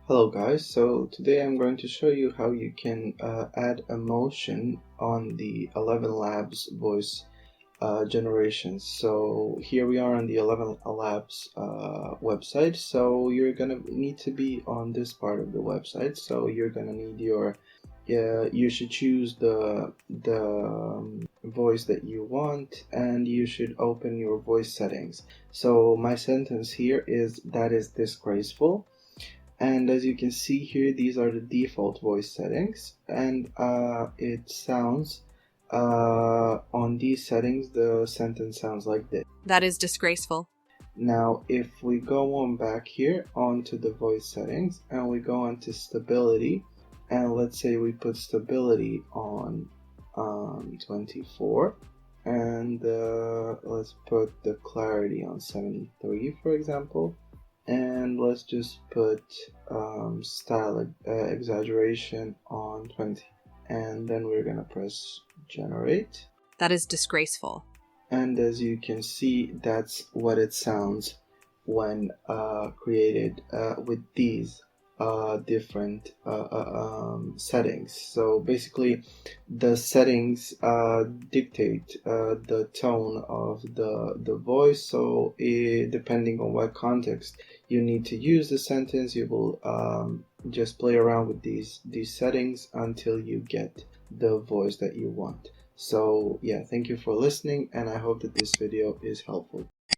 Hello guys, so today I'm going to show you how you can add emotion on the elevenlabs voice generations. So here we are on the elevenlabs website. So you're gonna need to be on this part of the website. So you're gonna need your you should choose the voice that you want, and you should open your voice settings. So my sentence here is "that is disgraceful." And as you can see here, these are the default voice settings, and it sounds on these settings the sentence sounds like this. That is disgraceful. Now if we go on back here onto the voice settings and we go on to stability, and let's say we put stability on 24, and let's put the clarity on 73 for example, and let's just put style exaggeration on 20, and then we're gonna press generate. That is disgraceful. And as you can see, that's what it sounds when created with these different settings. So basically the settings dictate the tone of the voice. So depending on what context you need to use the sentence, you will just play around with these settings until you get the voice that you want. So yeah, thank you for listening, and I hope that this video is helpful.